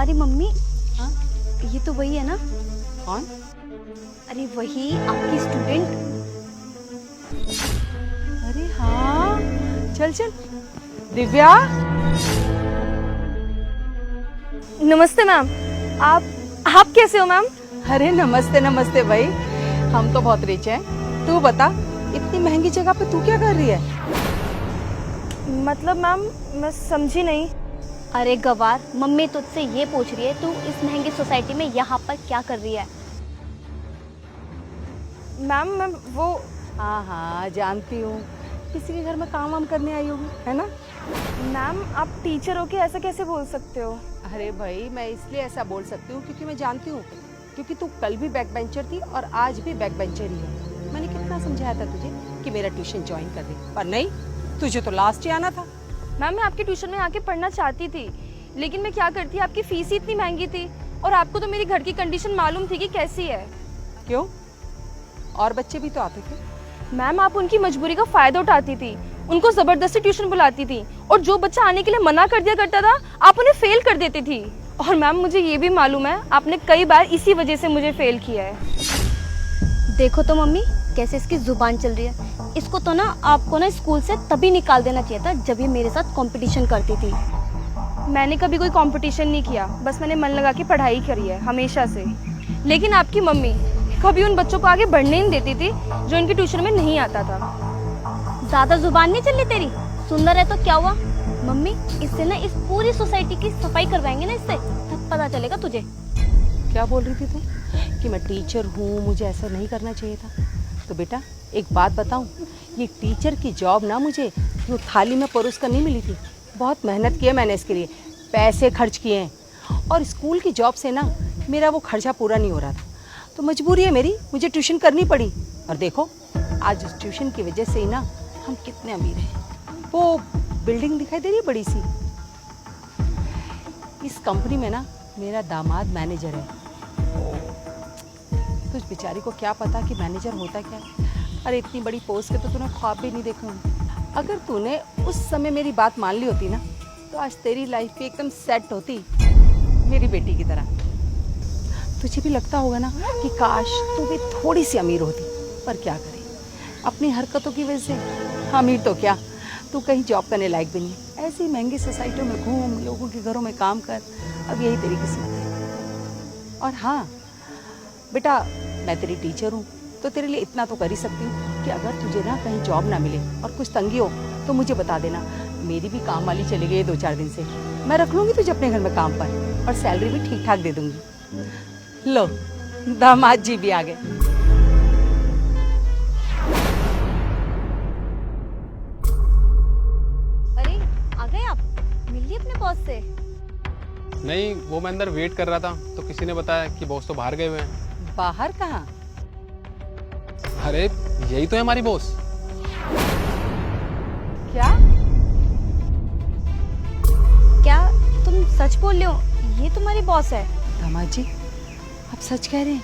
अरे मम्मी, हाँ? ये तो वही है ना? कौन? अरे वही आपकी स्टूडेंट। अरे हाँ, चल चल। दिव्या। नमस्ते मैम। आप कैसे हो मैम? अरे नमस्ते नमस्ते भाई, हम तो बहुत रिच हैं। तू बता, इतनी महंगी जगह पे तू क्या कर रही है? मतलब मैम, मैं समझी नहीं। अरे गवार, मम्मी तुझसे ये पूछ रही है तू इस महंगी सोसाइटी में यहाँ पर क्या कर रही है? मैम मैं वो हाँ हाँ जानती हूँ, किसी के घर में काम वाम करने आई होगी, है ना? मैम आप टीचर हो के ऐसा कैसे बोल सकते हो? अरे भाई, मैं इसलिए ऐसा बोल सकती हूँ क्योंकि मैं जानती हूँ, क्योंकि तू कल भी बैक बेंचर थी और आज भी बैक बेंचर ही है। मैंने कितना समझाया था तुझे कि मेरा ट्यूशन ज्वाइन कर दे, पर नहीं, तुझे तो लास्ट ही आना था। मैम मैं आपके ट्यूशन में आके पढ़ना चाहती थी, लेकिन मैं क्या करती, आपकी फीस ही इतनी महंगी थी और आपको तो मेरी घर की कंडीशन मालूम थी कि कैसी है। क्यों? और बच्चे भी तो आते थे। मैम आप उनकी मजबूरी का फायदा उठाती थी, उनको जबरदस्ती ट्यूशन बुलाती थी और जो बच्चा आने के लिए मना कर दिया करता था आप उन्हें फेल कर देती थी। और मैम मुझे ये भी मालूम है आपने कई बार इसी वजह से मुझे फेल किया है। देखो तो मम्मी कैसे इसकी जुबान चल रही है। इसको तो ना आपको ना स्कूल से तभी निकाल देना चाहिए था जब ये मेरे साथ कंपटीशन करती थी। मैंने कभी कोई कंपटीशन नहीं किया, बस मैंने मन लगा के पढ़ाई करी है हमेशा से। लेकिन आपकी मम्मी कभी उन बच्चों को आगे बढ़ने नहीं देती थी जो इनकी ट्यूशन में नहीं आता था। ज्यादा जुबान नहीं चलनी तेरी। सुंदर है तो क्या हुआ मम्मी, इससे ना इस पूरी सोसाइटी की सफाई करवाएंगे ना, इससे तब पता चलेगा तुझे। क्या बोल रही थी तू कि मैं टीचर हूँ, मुझे ऐसा नहीं करना चाहिए था? तो बेटा एक बात बताऊँ, ये टीचर की जॉब ना मुझे यूँ थाली में परोस कर नहीं मिली थी। बहुत मेहनत की है मैंने इसके लिए, पैसे खर्च किए हैं, और स्कूल की जॉब से ना मेरा वो खर्चा पूरा नहीं हो रहा था, तो मजबूरी है मेरी, मुझे ट्यूशन करनी पड़ी। और देखो आज उस ट्यूशन की वजह से ही ना हम कितने अमीर हैं। वो बिल्डिंग दिखाई दे रही है बड़ी सी, इस कंपनी में ना मेरा दामाद मैनेजर है। तुझ बेचारी को क्या पता कि मैनेजर होता क्या है। अरे इतनी बड़ी पोस्ट के तो तूने ख्वाब भी नहीं देखा होंगे। अगर तूने उस समय मेरी बात मान ली होती ना, तो आज तेरी लाइफ भी एकदम सेट होती, मेरी बेटी की तरह। तुझे भी लगता होगा ना कि काश तू भी थोड़ी सी अमीर होती, पर क्या करे, अपनी हरकतों की वजह से अमीर तो क्या, तू कहीं जॉब करने लायक भी नहीं। ऐसी महंगी सोसाइटियों में घूम, लोगों के घरों में काम कर, अब यही तेरी किस्मत है। और हाँ बेटा, मैं तेरी टीचर हूँ तो तेरे लिए इतना तो कर ही सकती हूँ कि अगर तुझे ना कहीं जॉब ना मिले और कुछ तंगी हो तो मुझे बता देना। मेरी भी काम वाली चली गई है 2-4 दिन से, मैं रख लूँगी तुझे अपने घर में काम पर, और सैलरी भी ठीक ठाक दे दूँगी। लो, दामाद जी भी आ गए। अरे आ गए आप? मिल ली अपने बॉस से? नहीं, वो मैं अंदर वेट कर रहा था तो किसी ने बताया कि बॉस तो बाहर गए हुए हैं। बाहर कहाँ? अरे यही तो है हमारी बॉस। क्या? क्या तुम सच बोल रहे हो? ये तुम्हारी बॉस है? दामाद जी आप सच कह रहे हैं?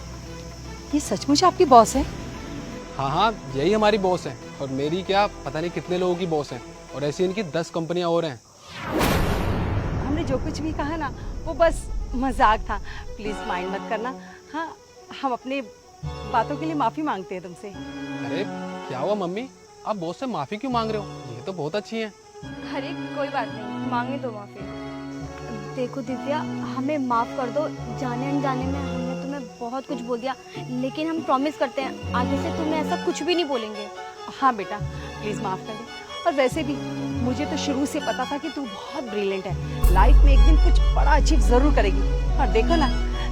ये सचमुच आपकी बॉस है? हाँ हाँ, यही हमारी बॉस है, और मेरी क्या पता नहीं कितने लोगों की बॉस है, और ऐसी इनकी 10 कंपनियां और हैं। हमने जो कुछ भी कहा ना वो बस मजाक था, प्लीज माइंड मत करना। हाँ, हम अपने बातों के लिए माफी मांगते हैं तुमसे। अरे क्या हुआ मम्मी, आप बॉस से माफी क्यों मांग रहे हो? ये तो बहुत अच्छी हैं। अरे कोई बात नहीं, मांगे तो माफी। देखो दिव्या, हमें माफ कर दो, जाने अनजाने में हमने तुम्हें बहुत कुछ बोल दिया, लेकिन हम प्रॉमिस करते हैं आगे से तुम्हें ऐसा कुछ भी नहीं बोलेंगे। हाँ बेटा प्लीज माफ कर दे। और वैसे भी मुझे तो शुरू से पता था कि तू बहुत ब्रिलियंट है, लाइफ में एक दिन कुछ बड़ा अचीव जरूर करेगी। और देखो ना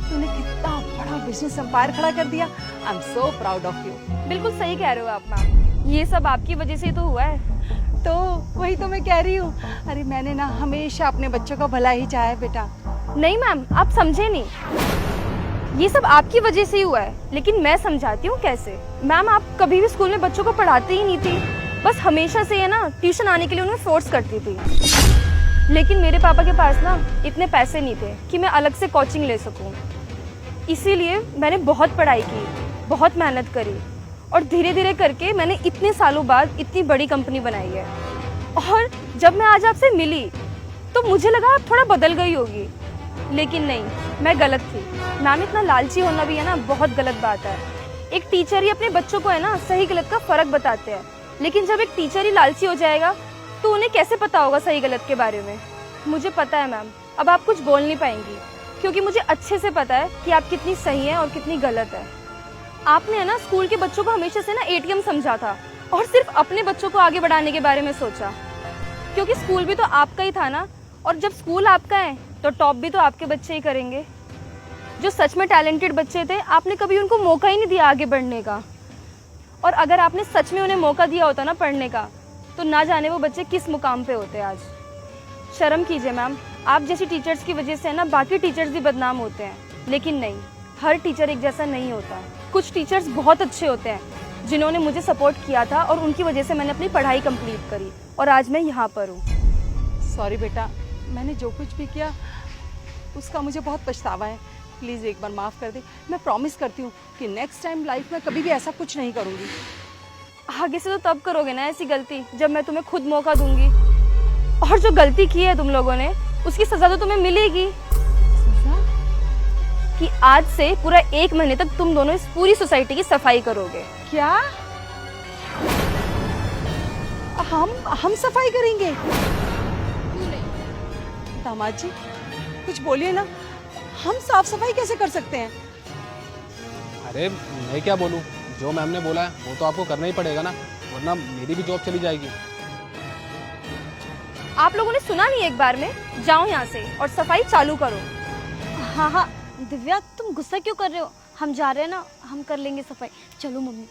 तूने कितना बड़ा बिजनेस एम्पायर खड़ा कर दिया। I am so proud of you. बिल्कुल सही कह रहे हो आप मैम, ये सब आपकी वजह से ही तो हुआ है। तो वही तो मैं कह रही हूँ, अरे मैंने ना हमेशा अपने बच्चों का भला ही चाहा है बेटा। नहीं मैम, आप समझे नहीं, ये सब आपकी वजह से ही हुआ है, लेकिन मैं समझाती हूँ कैसे। मैम आप कभी भी स्कूल में बच्चों को पढ़ाते ही नहीं थी, बस हमेशा से है ना ट्यूशन आने के लिए उन्हें फोर्स करती थी। लेकिन मेरे पापा के पास ना इतने पैसे नहीं थे कि मैं अलग से कोचिंग ले सकूं, इसीलिए मैंने बहुत पढ़ाई की, बहुत मेहनत करी, और धीरे धीरे करके मैंने इतने सालों बाद इतनी बड़ी कंपनी बनाई है। और जब मैं आज आपसे मिली तो मुझे लगा आप थोड़ा बदल गई होगी, लेकिन नहीं, मैं गलत थी। मैम, इतना लालची होना भी है ना बहुत गलत बात है। एक टीचर ही अपने बच्चों को है ना सही गलत का फर्क बताते हैं, लेकिन जब एक टीचर ही लालची हो जाएगा तो उन्हें कैसे पता होगा सही गलत के बारे में। मुझे पता है मैम, अब आप कुछ बोल नहीं पाएंगी, क्योंकि मुझे अच्छे से पता है कि आप कितनी सही हैं और कितनी गलत है। आपने है ना स्कूल के बच्चों को हमेशा से ना एटीएम समझा था और सिर्फ अपने बच्चों को आगे बढ़ाने के बारे में सोचा, क्योंकि स्कूल भी तो आपका ही था ना, और जब स्कूल आपका है तो टॉप भी तो आपके बच्चे ही करेंगे। जो सच में टैलेंटेड बच्चे थे, आपने कभी उनको मौका ही नहीं दिया आगे बढ़ने का। और अगर आपने सच में उन्हें मौका दिया होता ना पढ़ने का, तो ना जाने वो बच्चे किस मुकाम पे होते आज। शर्म कीजिए मैम, आप जैसी टीचर्स की वजह से ना बाकी टीचर्स भी बदनाम होते हैं, लेकिन नहीं, हर टीचर एक जैसा नहीं होता। कुछ टीचर्स बहुत अच्छे होते हैं जिन्होंने मुझे सपोर्ट किया था, और उनकी वजह से मैंने अपनी पढ़ाई कंप्लीट करी और आज मैं यहाँ पर हूँ। सॉरी बेटा, मैंने जो कुछ भी किया उसका मुझे बहुत पछतावा है। प्लीज़ एक बार माफ़ कर दे। मैं प्रॉमिस करती हूँ कि नेक्स्ट टाइम लाइफ में कभी भी ऐसा कुछ नहीं करूँगी। आगे से तो तब करोगे ना ऐसी गलती जब मैं तुम्हें खुद मौका दूंगी, और जो गलती की है तुम लोगों ने उसकी सज़ा तो तुम्हें मिलेगी। सज़ा? कि आज से पूरा 1 महीने तक तुम दोनों इस पूरी सोसाइटी की सफाई करोगे। क्या? हम सफाई करेंगे? दामाद जी कुछ बोलिए ना, हम साफ सफाई कैसे कर सकते हैं? अरे मैं क्या बोलूँ, जो मैम ने बोला है वो तो आपको करना ही पड़ेगा ना, वरना मेरी भी जॉब चली जाएगी। आप लोगों ने सुना नहीं एक बार में? जाओ यहाँ से और सफाई चालू करो। हाँ हाँ दिव्या, तुम गुस्सा क्यों कर रहे हो? हम जा रहे हैं ना, हम कर लेंगे सफाई। चलो मम्मी।